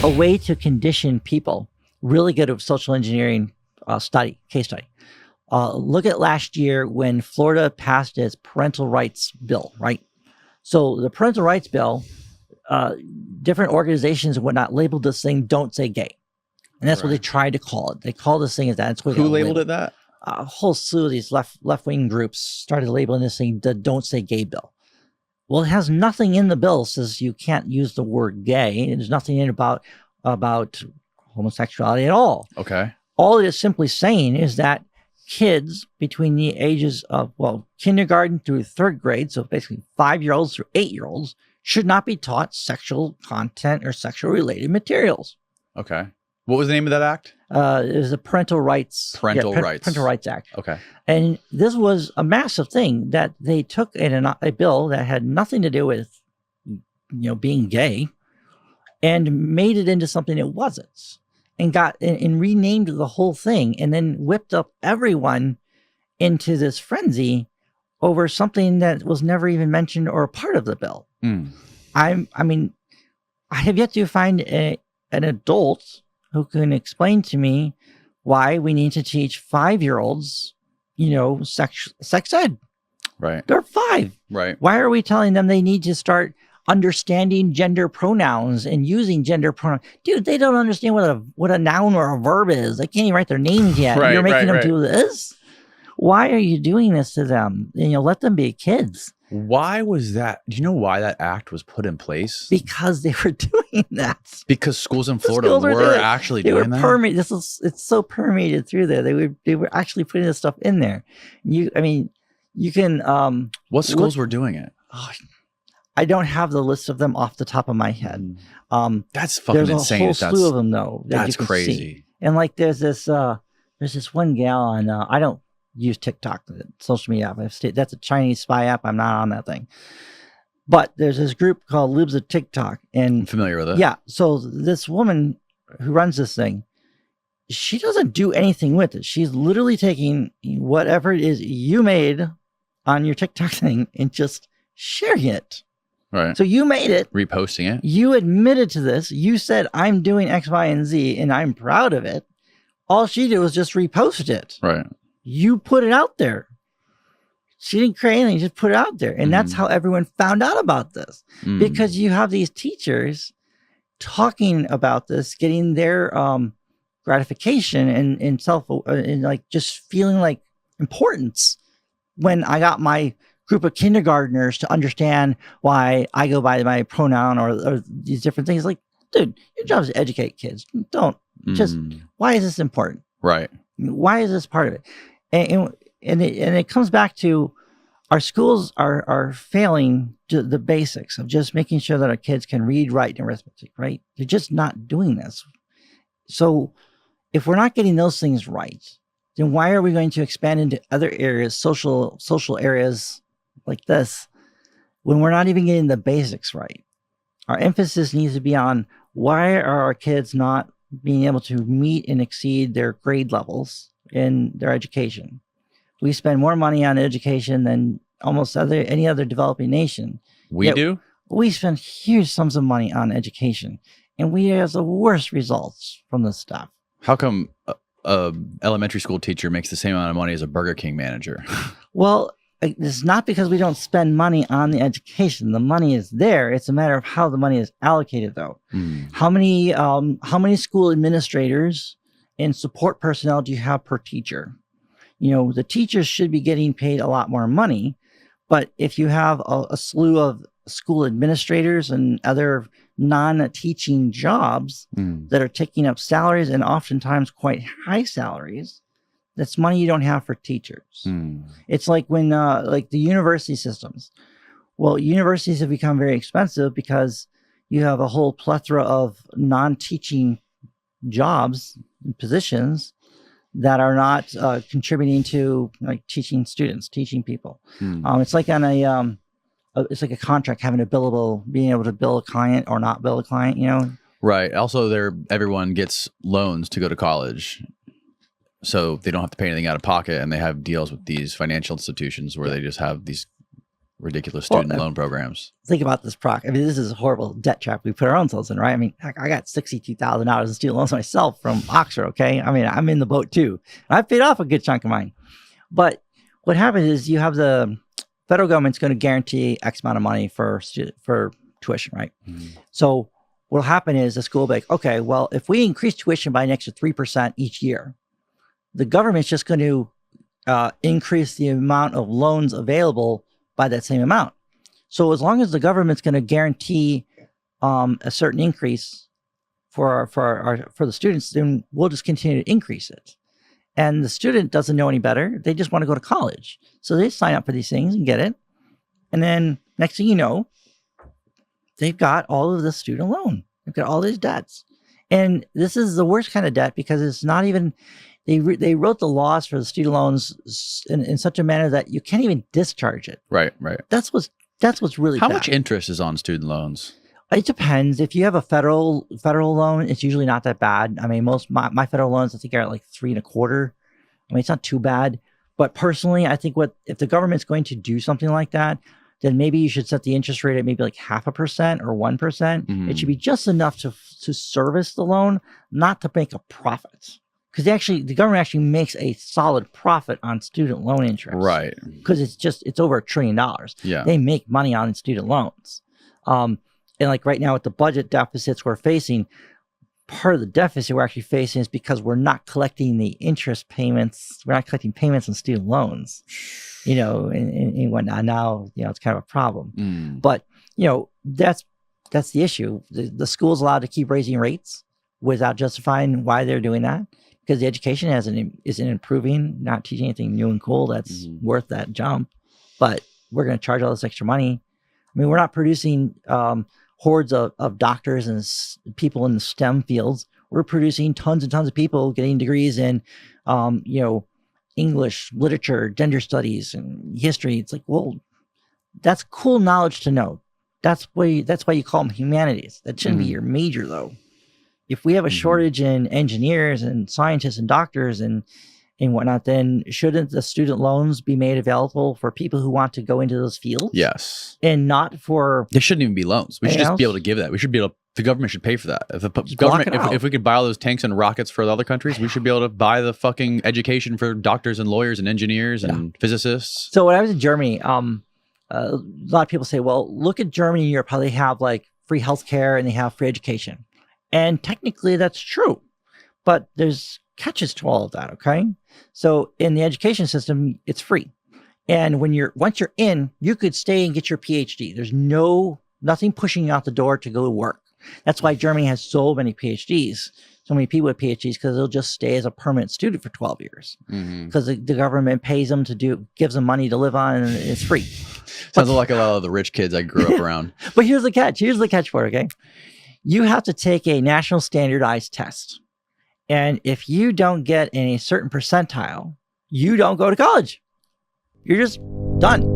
a way to condition people really good at social engineering case study. Look at last year when Florida passed its parental rights bill, right? So the parental rights bill, different organizations and whatnot labeled this thing "Don't Say Gay," and that's what they tried to call it. They called this thing as that. That's what Who labeled it that? A whole slew of these left-wing groups started labeling this thing the "Don't Say Gay" bill. Well, it has nothing in the bill that says you can't use the word gay. There's nothing in it about homosexuality at all. Okay. All it is simply saying is that kids between the ages of, kindergarten through third grade, so basically 5-year-olds through 8-year-olds, should not be taught sexual content or sexual related materials. Okay. What was the name of that act? It was the Parental Rights Act. Okay. And this was a massive thing that they took in a bill that had nothing to do with, being gay, and made it into something it wasn't, and and renamed the whole thing, and then whipped up everyone into this frenzy over something that was never even mentioned or a part of the bill. I have yet to find an adult who can explain to me why we need to teach 5-year-olds, sex ed. Right. They're 5. Right. Why are we telling them they need to start understanding gender pronouns and using gender pronouns? Dude, they don't understand what a noun or a verb is. They can't even write their names yet. Right, You're making them right. do this? Why are you doing this to them? Let them be kids. Why was that? Do you know why that act was put in place? Because they were doing that. Because schools in Florida were actually doing that? It's so permeated through there. They were actually putting this stuff in there. You can... what schools were doing it? I don't have the list of them off the top of my head. That's fucking insane. There's a whole slew of them, though. That's crazy. See. And there's this one gal on, I don't use TikTok, the social media app. That's a Chinese spy app. I'm not on that thing. But there's this group called Libs of TikTok. And I'm familiar with it. Yeah. So this woman who runs this thing, she doesn't do anything with it. She's literally taking whatever it is you made on your TikTok thing and just sharing it. Right. So you made it. Reposting it. You admitted to this. You said, I'm doing X, Y, and Z, and I'm proud of it. All she did was just repost it. Right. You put it out there. She didn't create anything, just put it out there. And that's how everyone found out about this. Because you have these teachers talking about this, getting their gratification and just feeling like importance. When I got my group of kindergartners to understand why I go by my pronoun or these different things, dude, your job is to educate kids. Don't just, why is this important? Right. Why is this part of it? And it comes back to our schools are failing the basics of just making sure that our kids can read, write, and arithmetic, right? They're just not doing this. So if we're not getting those things right, then why are we going to expand into other areas, social areas like this, when we're not even getting the basics right? Our emphasis needs to be on why are our kids not being able to meet and exceed their grade levels in their education. We spend more money on education than almost any other developing nation. We do? We spend huge sums of money on education, and we have the worst results from this stuff. How come a elementary school teacher makes the same amount of money as a Burger King manager? Well, it's not because we don't spend money on the education. The money is there. It's a matter of how the money is allocated, though. How many school administrators and support personnel do you have per teacher? The teachers should be getting paid a lot more money, but if you have a slew of school administrators and other non-teaching jobs that are taking up salaries and oftentimes quite high salaries, that's money you don't have for teachers. It's like when the university systems. Well, universities have become very expensive because you have a whole plethora of non-teaching jobs and positions that are not contributing to teaching students, teaching people. It's like on it's like a contract, being able to bill a client or not bill a client, Right. Also, everyone gets loans to go to college, so they don't have to pay anything out of pocket, and they have deals with these financial institutions where they just have these ridiculous student loan programs. Think about this, Proc. I mean, this is a horrible debt trap we put our own selves in, right? I mean, I got $62,000 in student loans myself from Oxford, okay? I mean, I'm in the boat too. And I've paid off a good chunk of mine. But what happens is you have the federal government's going to guarantee X amount of money for tuition, right? So what'll happen is the school will be like, okay, well, if we increase tuition by an extra 3% each year, the government's just going to increase the amount of loans available by that same amount. So as long as the government's going to guarantee a certain increase for the students, then we'll just continue to increase it. And the student doesn't know any better. They just want to go to college. So they sign up for these things and get it. And then next thing you know, they've got all of the student loan. They've got all these debts. And this is the worst kind of debt because it's not even, they wrote the laws for the student loans in such a manner that you can't even discharge it. Right. That's what's really How bad. much interest is on student loans? It depends. If you have a federal loan, it's usually not that bad. I mean, most my federal loans, I think, are at like 3.25%. I mean, it's not too bad. But personally, I think if the government's going to do something like that, then maybe you should set the interest rate at maybe like 0.5% or 1%. It should be just enough to service the loan, not to make a profit. Because the government actually makes a solid profit on student loan interest. Right. Because it's over $1 trillion. Yeah. They make money on student loans. And like right now with the budget deficits we're facing, part of the deficit we're actually facing is because we're not collecting the interest payments. We're not collecting payments on student loans, and whatnot. Now, it's kind of a problem. But, that's the issue. The school's allowed to keep raising rates without justifying why they're doing that because the education isn't improving, not teaching anything new and cool that's worth that jump. But we're going to charge all this extra money. I mean, we're not producing hordes of doctors and people in the STEM fields. We're producing tons and tons of people getting degrees in, English, literature, gender studies, and history. It's like, well, that's cool knowledge to know. That's why you call them humanities. That shouldn't be your major, though. If we have a shortage in engineers and scientists and doctors and whatnot, then shouldn't the student loans be made available for people who want to go into those fields? Yes. And not for... They shouldn't even be loans. We should just be able to give that. We should be able to, the government should pay for that. If the government, if we could buy all those tanks and rockets for the other countries, we should be able to buy the fucking education for doctors and lawyers and engineers and physicists. So when I was in Germany, a lot of people say, well, look at Germany and Europe, how they have like free healthcare and they have free education. And technically that's true, but there's catches to all of that. Okay. So in the education system, it's free. And once you're in, you could stay and get your PhD. There's nothing pushing you out the door to go to work. That's why Germany has so many PhDs, so many people with PhDs, because they'll just stay as a permanent student for 12 years because the government pays them gives them money to live on, and it's free. Sounds like a lot of the rich kids I grew up around. But here's the catch. Here's the catch for it. Okay. You have to take a national standardized test. And if you don't get in a certain percentile, you don't go to college. You're just done.